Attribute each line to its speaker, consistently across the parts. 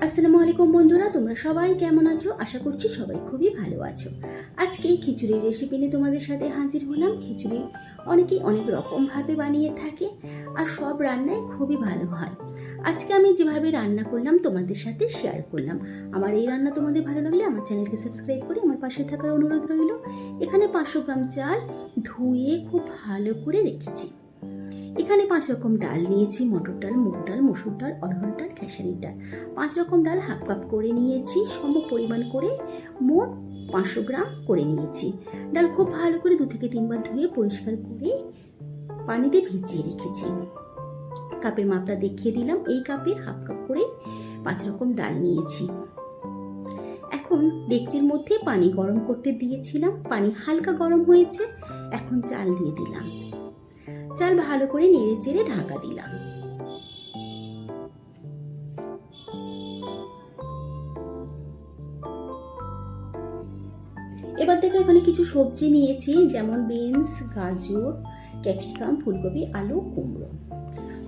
Speaker 1: আসসালামু আলাইকুম বন্ধুরা, তোমরা সবাই কেমন আছো? আশা করছি সবাই খুবই ভালো আছো। আজকে খিচুড়ির রেসিপি নিয়ে তোমাদের সাথে হাজির হলাম। খিচুড়ি অনেকেই অনেক রকমভাবে বানিয়ে থাকে আর সব রান্নায় খুবই ভালো হয়। আজকে আমি যেভাবে রান্না করলাম তোমাদের সাথে শেয়ার করলাম। আমার এই রান্না তোমাদের ভালো লাগলে আমার চ্যানেলকে সাবস্ক্রাইব করে আমার পাশে থাকার অনুরোধ রইল। এখানে 500 গ্রাম চাল ধুয়ে খুব ভালো করে রেখেছি। এখানে 5 রকম ডাল নিয়েছি, মটর ডাল, মুগ ডাল, মসুর ডাল, অড়হর ডাল, খেসারির ডাল। 5 রকম ডাল হাফ কাপ করে নিয়েছি, সম পরিমাণ করে মোট 500 গ্রাম করে নিয়েছি। ডাল খুব ভালো করে 2 থেকে 3 বার ধুয়ে পরিষ্কার করে পানিতে ভিজিয়ে রেখেছি। কাপের মাপটা দেখিয়ে দিলাম, এই কাপের হাফ কাপ করে 5 রকম ডাল নিয়েছি। এখন ডেকচির মধ্যে পানি গরম করতে দিয়েছিলাম, পানি হালকা গরম হয়েছে, এখন চাল দিয়ে দিলাম। চাল ভালো করে নেড়ে চেড়ে ঢাকা দিলাম। এবার থেকে এখানে কিছু সবজি নিয়েছি, যেমন বিনস, গাজর, ক্যাপসিকাম, ফুলকপি, আলু, কুমড়ো।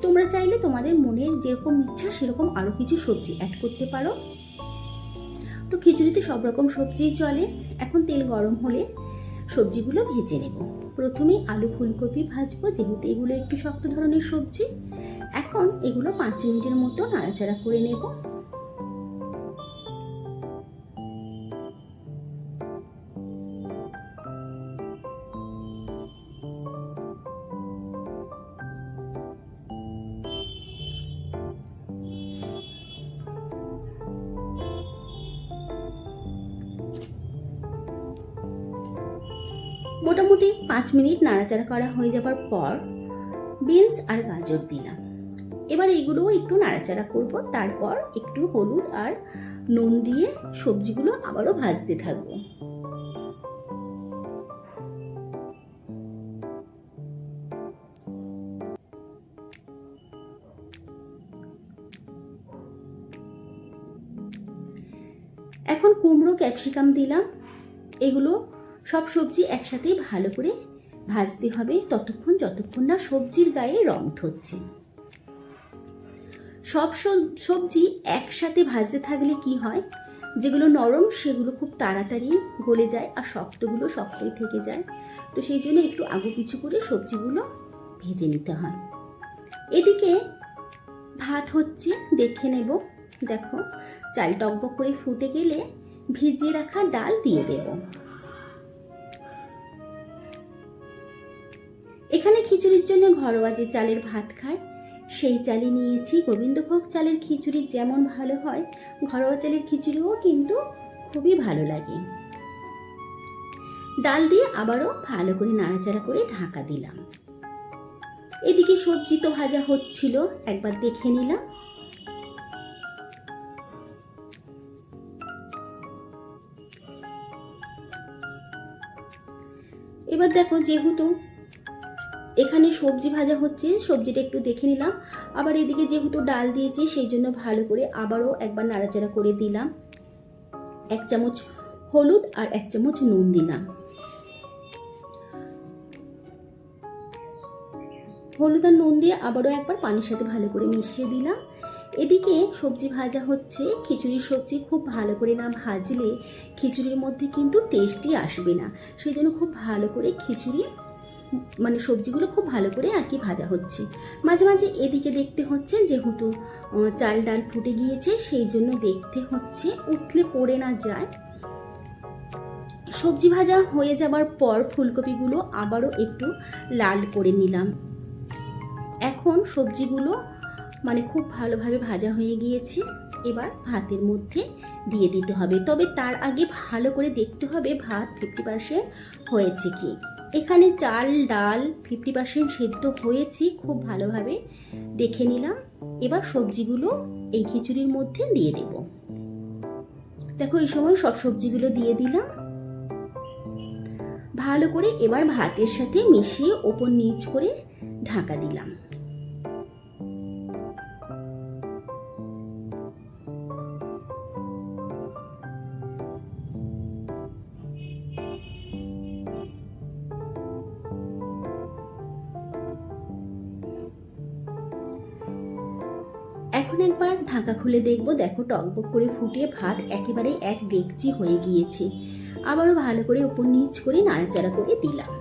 Speaker 1: তোমরা চাইলে তোমাদের মনের যেরকম ইচ্ছা সেরকম আরো কিছু সবজি অ্যাড করতে পারো। তো খিচুড়িতে সব রকম সবজিই চলে। এখন তেল গরম হলে সবজিগুলো ভেজে নেব। প্রথমেই আলু ফুলকপি ভাজবো, যেহেতু এগুলো একটু শক্ত ধরনের সবজি। এখন এগুলো 5 মিনিটের মতো নাড়াচাড়া করে নেব। মোটামুটি 5 মিনিট নাড়াচাড়া করা হয়ে যাবার পর বিনস আর গাজর দিলাম। এবার এগুলোও একটু নাড়াচাড়া করব, তারপর একটু হলুদ আর নুন দিয়ে সবজিগুলো আবারও ভাজতে থাকবো। এখন কুমড়ো ক্যাপসিকাম দিলাম। এগুলো সব সবজি একসাথে ভালো করে ভাজতে হবে ততক্ষণ যতক্ষণ না সবজির গায়ে রং ধরছে। সব সবজি একসাথে ভাজতে থাকলে কি হয়, যেগুলো নরম সেগুলো খুব তাড়াতাড়ি গলে যায় আর শক্তগুলো শক্তই থেকে যায়। তো সেই জন্য একটু আগু পিছু করে সবজিগুলো ভেজে নিতে হয়। এদিকে ভাত হচ্ছে, দেখে নেব। দেখো, চাল টকবক করে ফুটে গেলে ভিজিয়ে রাখা ডাল দিয়ে দেব। এখানে খিচুড়ির জন্য ঘরোয়া যে চালের ভাত খায় সেই চালই নিয়েছি। গোবিন্দভোগ চালের খিচুড়ি যেমন ভালো হয়, ঘরোয়া চালের খিচুড়িও কিন্তু খুবই ভালো লাগে। ডাল দিয়ে আবারও ভালো করে নাড়াচাড়া করে ঢাকা দিলাম। এদিকে সবজি তো ভাজা হচ্ছিল, একবার দেখে নিলাম। এবার দেখো, যেহেতু এখানে সবজি ভাজা হচ্ছে, সবজিটা একটু দেখে নিলাম। আবার এদিকে যেহেতু ডাল দিয়েছি সেই জন্য ভালো করে আবারও একবার নাড়াচাড়া করে দিলাম। 1 চামচ হলুদ আর 1 চামচ নুন দিলাম। হলুদ আর নুন দিয়ে আবারও একবার পানির সাথে ভালো করে মিশিয়ে দিলাম। এদিকে সবজি ভাজা হচ্ছে। খিচুড়ির সবজি খুব ভালো করে না ভাজলে খিচুড়ির মধ্যে কিন্তু টেস্টই আসবে না। সেই জন্য খুব ভালো করে খিচুড়ি সবজিগুলো খুব ভালো করে আর কি ভাজা হচ্ছে। মাঝে মাঝে এদিকে দেখতে হচ্ছে, যেহেতু চাল ডাল ফুটে গিয়েছে সেই জন্য দেখতে হচ্ছে উতলে পড়ে না যায়। সবজি ভাজা হয়ে যাবার পর ফুলকপিগুলো আবারও একটু লাল করে নিলাম। এখন সবজিগুলো খুব ভালোভাবে ভাজা হয়ে গিয়েছে। এবার ভাতের মধ্যে দিয়ে দিতে হবে, তবে তার আগে ভালো করে দেখতে হবে ভাত 50% হয়েছে কি। এখানে চাল ডাল 50% সেদ্ধ হয়েছে, খুব ভালোভাবে দেখে নিলাম। এবার সবজিগুলো এই খিচুড়ির মধ্যে দিয়ে দেব। দেখো, এই সময় সব সবজিগুলো দিয়ে দিলাম ভালো করে। এবার ভাতের সাথে মিশিয়ে ওপর নিচ করে ঢাকা দিলাম। এখন একবার ঢাকা খুলে দেখব। দেখো টকবক করে ফুটিয়ে ভাত একেবারে এক ডেকচি হয়ে গিয়েছে। আবারও ভালো করে উপর নিচ করে নাড়াচাড়া করে দিলাম।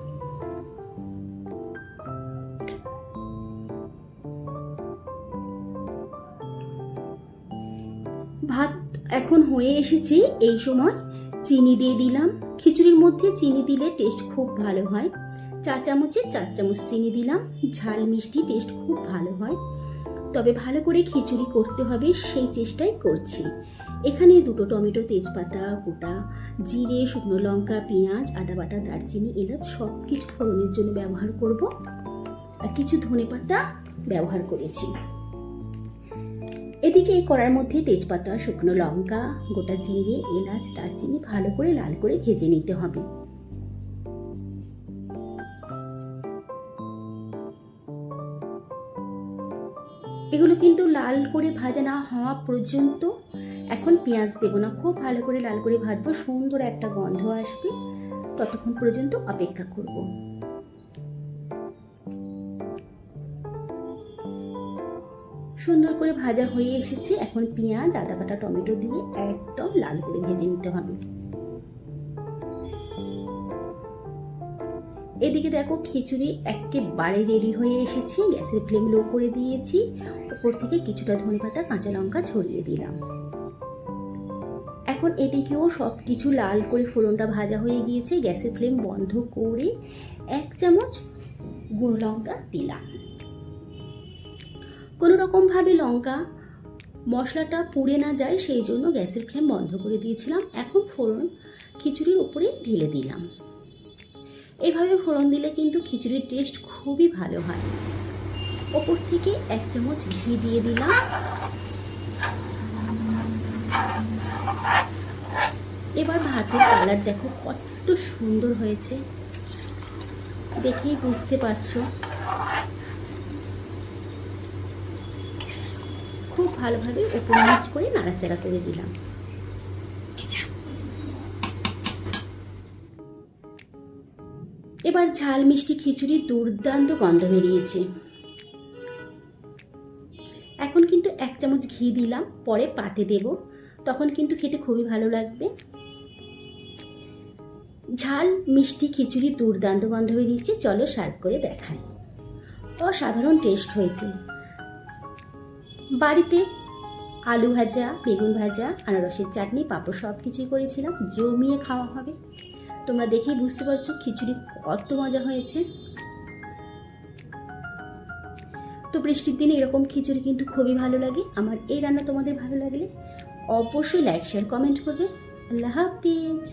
Speaker 1: ভাত এখন হয়ে এসেছে। এই সময় চিনি দিয়ে দিলাম। খিচুড়ির মধ্যে চিনি দিলে টেস্ট খুব ভালো হয়। 4 চামচ চিনি দিলাম। ঝাল মিষ্টি টেস্ট খুব ভালো হয়, তবে ভালো করে খিচুড়ি করতে হবে সেই চেষ্টাই করছি। এখানে 2টো টমেটো, তেজপাতা, গোটা জিরে, শুকনো লঙ্কা, পেঁয়াজ, আদা বাটা, দারচিনি, এলাচ সব কিছু ফোড়নের জন্য ব্যবহার করব। আর কিছু ধনেপাতা ব্যবহার করেছি। এদিকে এই কড়ার মধ্যে তেজপাতা, শুকনো লঙ্কা, গোটা জিরে, এলাচ, দারচিনি ভালো করে লাল করে ভেজে নিতে হবে। এগুলো কিন্তু লাল করে ভাজা না হওয়া পর্যন্ত এখন পেঁয়াজ দেবো না, খুব ভালো করে লাল করে ভাজবো, সুন্দর একটা গন্ধ আসবে, ততক্ষণ পর্যন্ত অপেক্ষা করব। সুন্দর করে ভাজা হয়ে এসেছে। এখন পেঁয়াজ, আদা বাটা, টমেটো দিয়ে একদম লাল করে ভেজে নিতে হবে। এদিকে দেখো খিচুড়ি একেবারে রেডি হয়ে এসেছে। গ্যাসের ফ্লেম লো করে দিয়েছি। উপর থেকে কিছুটা ধনেপাতা, কাঁচা লঙ্কা ছড়িয়ে দিলাম। এখন এদিকেও সব কিছু লাল করে ফোড়নটা ভাজা হয়ে গিয়েছে। গ্যাসের ফ্লেম বন্ধ করে 1 চামচ গুঁড়ো লঙ্কা দিলাম। কোনো রকমভাবে লঙ্কা মশলাটা পুড়ে না যায় সেই জন্য গ্যাসের ফ্লেম বন্ধ করে দিয়েছিলাম। এখন ফোড়ন খিচুড়ির উপরে ঢেলে দিলাম। এভাবে ফোড়ন দিলে কিন্তু খিচুড়ির টেস্ট খুবই ভালো হয়। ওপর থেকে 1 চামচ ঘি দিয়ে দিলাম। এবার ভাতের কালার দেখো কত সুন্দর হয়েছে, দেখেই বুঝতে পারছো। খুব ভালোভাবে উপর নিচ করে নাড়াচাড়া করে দিলাম। এবার ঝাল মিষ্টি খিচুড়ির দুর্দান্ত গন্ধ বেরিয়েছে। এখন কিন্তু 1 চামচ ঘি দিলাম, পরে পাতে দেব, তখন কিন্তু খেতে খুবই ভালো লাগবে। ঝাল মিষ্টি খিচুড়ির দুর্দান্ত গন্ধ বেরিয়েছে। চলো সার্ভ করে দেখাই। অসাধারণ টেস্ট হয়েছে। বাড়িতে আলু ভাজা, বেগুন ভাজা, আনারসের চাটনি, পাঁপড় সব কিছুই করেছিলাম। জমিয়ে খাওয়া হবে। তোমরা দেখেই বুঝতে পারছো খিচুড়ি কত মজা হয়েছে। তো বৃষ্টির দিনে এরকম খিচুড়ি কিন্তু খুবই ভালো লাগে। আমার এই রান্না তোমাদের ভালো লাগলে অবশ্যই লাইক, শেয়ার, কমেন্ট করবে। আল্লাহ হাফেজ।